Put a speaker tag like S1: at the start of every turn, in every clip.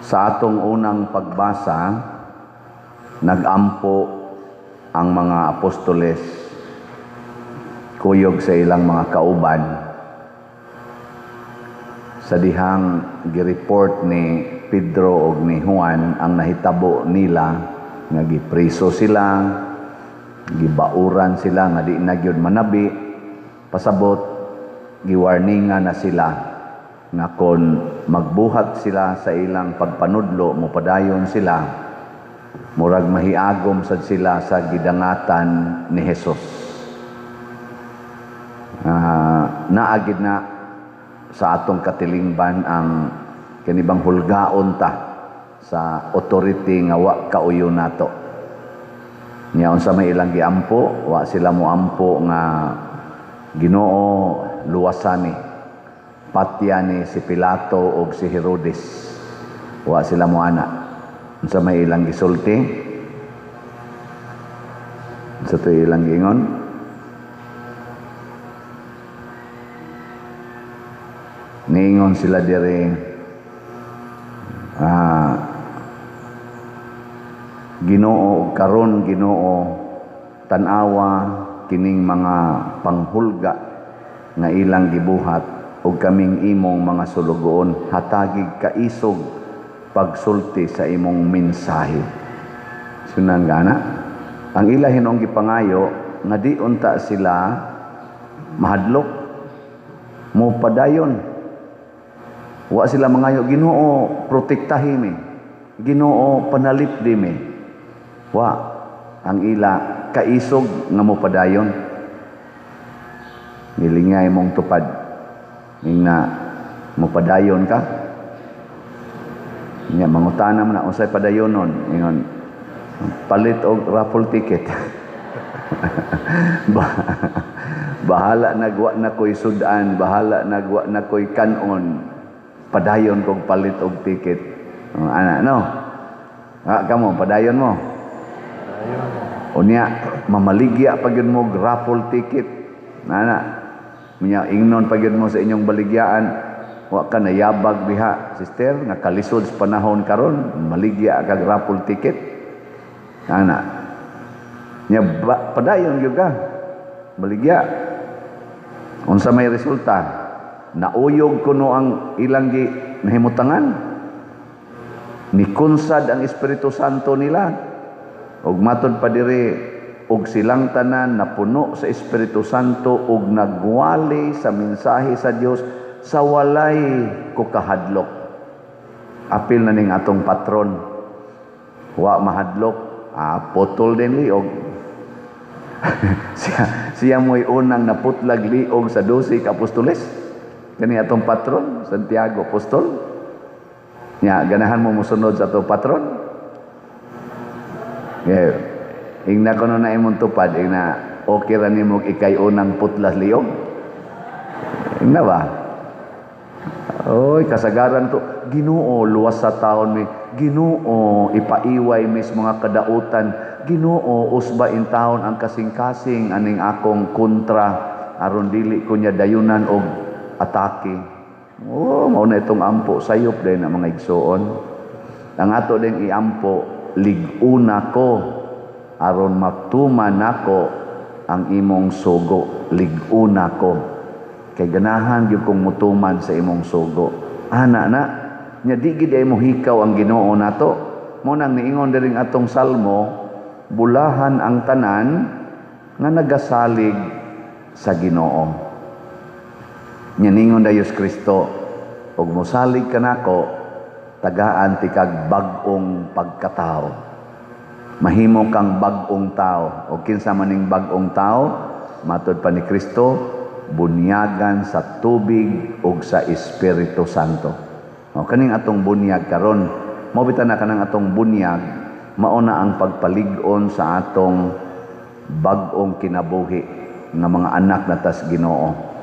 S1: Sa atong unang pagbasa, nagampo ang mga apostoles kuyog sa ilang mga kauban sa dihang gireport ni Pedro ug ni Juan ang nahitabo nila nga gipriso sila, gibauran sila nga di na gyud manabi, pasabot giwarningan na sila nga kon magbuhat sila sa ilang pagpanudlo, mopadayon sila, murag mahiagom sad sila sa gidangatan ni Hesus. Naagid na sa atong katilingban ang kanibang hulgaon ta sa authority nga wa kauyo nato. Nya unsa may ilang giampo, wa sila moampo nga Ginoo luwasani, patya ni si Pilato o si Herodes. Wa sila mo ana. Unsa may ilang gisulti? Unsa to ilang giingon? Niingon sila dire Ginoo karon, Ginoo tan-awa kining mga panghulga nga ilang gibuhat ug kaming imong mga sulugoon hatagig kaisog pagsulti sa imong mensahe. Sunan gana ang ila hinong gipangayo nga di unta sila mahadlok mo padayon. Wa sila mangayo, Ginoo protektahi mi, Ginoo panalipdi mi. Wa ang ila kaisog nga mo padayon. Nilingay mong tupad na mupadayon ka. Nya mangutana mo na unsay padayonon, ingon palit og raffle ticket. Bahala nagwa na koy sudan, bahala nagwa na koy kanon, padayon kog palit og ticket. Ana no, kamo padayon mo. Unya mamaligya pag yun mo raffle ticket. Ana minya ingnon pag yun mo sa inyong baligyaan, wa ka nayabag diha sister nga kalisod sa panahon karon maligya kag raffle ticket. Ana nya padayon gyud ka baligya. Unsa may resulta? Nauyog kuno ang ilang nahimutangan, nikunsad ang Espiritu Santo nila, ug matod pa diri ug silang tanan napuno sa Espiritu Santo ug nagwali sa mensahe sa Dios sa walay kukahadlok. Apil na ning atong patron, wa mahadlok, potol din liog. siya mo'y unang naputlag liog sa 12 ka apostoles. Kani atong patron, Santiago Apostol. Nya ganahan mo mosunod sa atong patron. Yeah. Ingna ko na imong tupad, ingna okay ra nimo ikay unang putlas liog. Ingna ba? Oy, kasagaran to. Ginoo luwas sa taon mi. Ginoo ipaiway mis mga kadautan. Ginoo usba in taon ang kasing-kasing aning akong kontra aron dili ko niya dayunan og atake. Mao na itong ampo sayop din ang mga igsoon. Ang ato ding iampo, lig-una ko aron magtuman nako ang imong sugo. Lig-una ko kay ganahan gyud kong mutuman sa imong sugo. Ana na nya di gid ay mo hikaw ang Ginoo nato. Mo nang niingon diring atong salmo, bulahan ang tanan nga nagasalig sa Ginoo. Nya ningon Diyos Kristo, ug mosalig kanako tagaan ti kag bag-ong pagkatao. Mahimo kang bag-ong tao. O kinsa maning bag-ong tao, matod pa ni Kristo, bunyagan sa tubig ug sa Espiritu Santo. O kaning atong bunyag karon, mao bitan na kanang atong bunyag, mao na ang pagpalig-on sa atong bag-ong kinabuhi nga mga anak na tas Ginoo.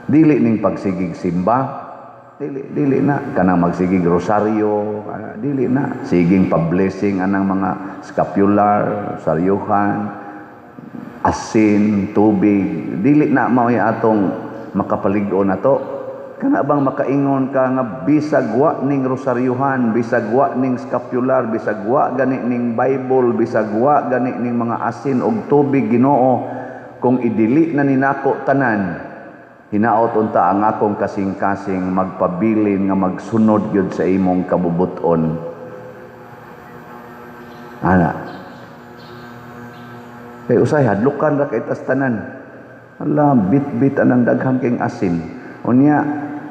S1: Dili ning pagsigig simba, dili na kanang magsigig rosaryo, dili na siging pa-blessing anang mga scapular, saryuhan, asin, tubig, dili na mao atong makapalig-on nato. Kana bang makaingon ka nga bisag wa ning rosaryuhan, bisag wa ning scapular, bisag wa gani ning Bible, bisag wa gani ning mga asin og tubig, Ginoo, kung idili na ninako tanan, hinaot unta ang akong kasing-kasing magpabilin nga magsunod gyud sa imong kabubuton. Ana. Kay usay hadlukan ra kay tas tanan. Ala, bit-bit anang daghang king asin. Unya,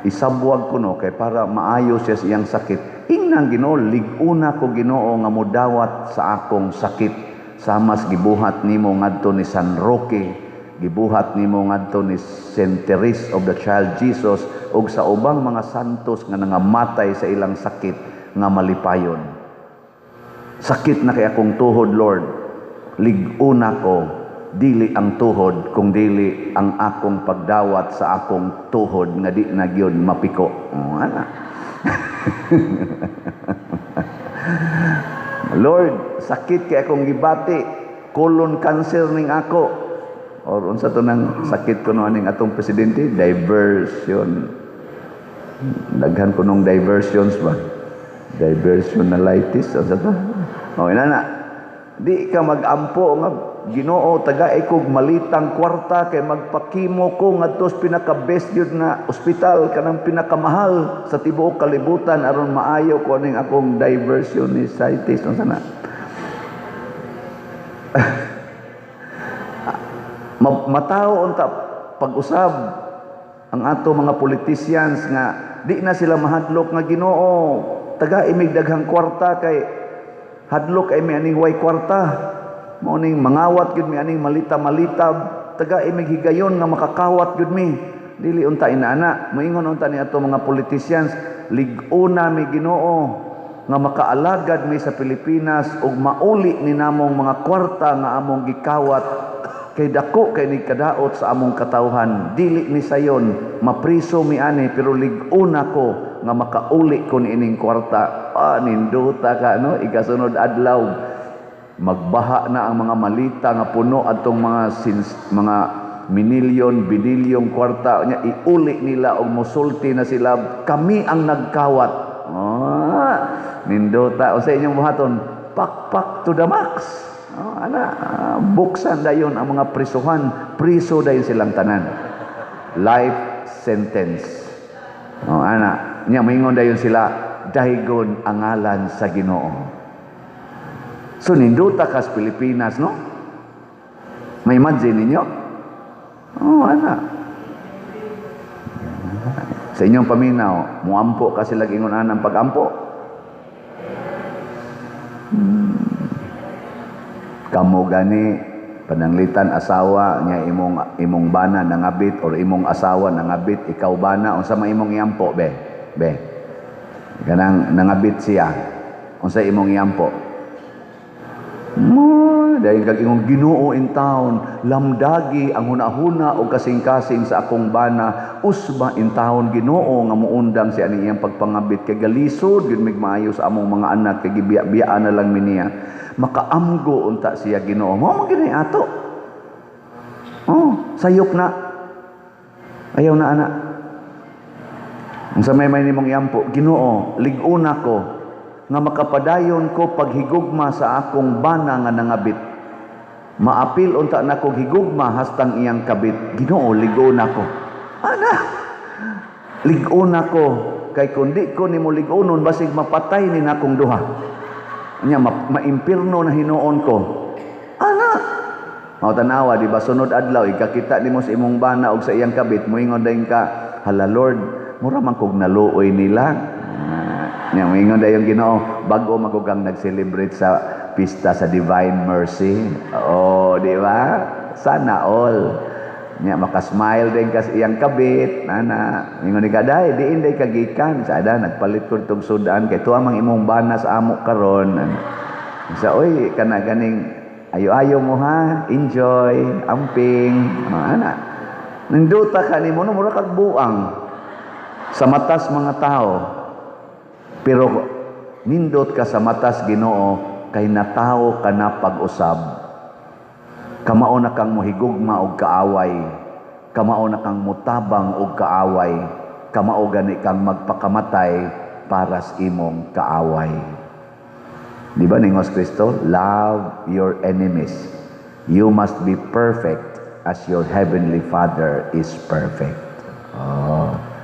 S1: isabwag ko no, kay para maayo siya sa iyang sakit. Ingnan Ginoo, liguna ko Ginoo nga modawat sa akong sakit. Samas gibuhat nimo ngadto ni San Roque, gibuhat nimo ngadto ni Saint Therese of the Child Jesus, ug sa ubang mga santos nga nangamatay sa ilang sakit nga malipayon. Sakit na kay akong tuhod, Lord. Liguna ko, dili ang tuhod, kung dili ang akong pagdawat sa akong tuhod nga di na gyud mapiko. Ana. Lord, sakit kay akong gibati, colon cancer ning ako. Or unsa to nang sakit ko no aning atong presidente, diversion. Daghan ko nung diversions ba? Diversionalitis, unsa to? O inana. Di ka magampo nga Ginoo, tagaay kog malitang kwarta kay magpakimo ko ngadto sa pinaka-best yun na ospital kanang pinakamahal sa tibuok kalibutan aron maayo ko ning akong diversionisitis unsa na. Matao unta pag-usab ang ato mga politicians nga di na sila mahadlok nga Ginoo, tagaay mig daghang kwarta kay hadlok ay may aning way kwarta. Morning mangawat gud mi aning malita-malitab, taga imig higayon nga makakawat gud mi. Dili unta inaana, moingon unta ni ato mga politicians, lig-una mi Ginoo nga makaalagad mi sa Pilipinas ug mauli ni namong mga kwarta nga among gikawat kay dako kay ni kadaot sa among katawhan. Dili ni sayon mapriso mi ani pero lig-una ko nga makauli ko ni ining kwarta. Ninduta ka no, igasunod adlaw magbaha na ang mga malita nga puno atong mga minilyon, binilyong kwarta nya iuli nila og mosulti na sila, kami ang nagkawat. Nindota o sa inyong buhaton, pak to the max. Buksan dayon ang mga prisuhan, priso dayon silang tanan. Life sentence. Nya moingon dayon sila, daygon ang ngalan sa Ginoo. So, ninduta ka sa Pilipinas, no? May imagine ninyo? Sa inyong paminaw, muampo ka sila gingunan ng pag-ampo. Kamu gani, pananglitan asawa, niya imong bana nangabit, or imong asawa nangabit, ikaw bana, unsa may imong iampo, be? Ganang nangabit siya, unsa imong iampo? Dahil kag ingong Ginoo in town, lamdagi ang hunahuna o kasing-kasing sa akong bana, usba in town Ginoo nga muundang si ani iyang pagpangabit kay galisod gyud mig maayo sa among mga anak kay gibiya-biyaan na lang miniya. Makaamgo unta siya Ginoo. Mao man gini ato. Sayop na. Ayaw na ana. Unsa may nimong iampo, Ginoo, lig-una ko nga makapadayon ko paghigugma sa akong bana nga nangabit. Maapil unta nako higugma hastang iyang kabit. Ginoo, lig-una ko. Lig-una ko kay kundi ko nimo lig-unon basig mapatay ni nakong duha. Nya maimpirno na hinuon ko. Mao tanawa di ba sunod adlaw ikakita nimo sa imong bana og sa iyang kabit, moingon dayon ka, hala Lord, mura man kog naluoy nila. Nya moingon dayon Ginoo, bago magugang nag-celebrate sa pista sa Divine Mercy. Di ba? Sana all. Nya makasmile din ka sa iyang kabit. Ingon ni kaday, diin day kagikan. Sada nagpalit ko itong sudan kay tuwa mang imong bana sa amo karon. Sa oy kana ganing ayo-ayo mo ha, enjoy, amping, Ninduta ka nimo no mura kag buang sa matas mga tao. Pero nindot ka sa matas Ginoo kay natawo ka na pag-usab. Kamao na kang mohigugma og kaaway. Kamao na kang mutabang og kaaway. kamao gani kang magpakamatay para sa imong kaaway. Di ba ningos Kristo? Love your enemies. You must be perfect as your heavenly Father is perfect. Oh.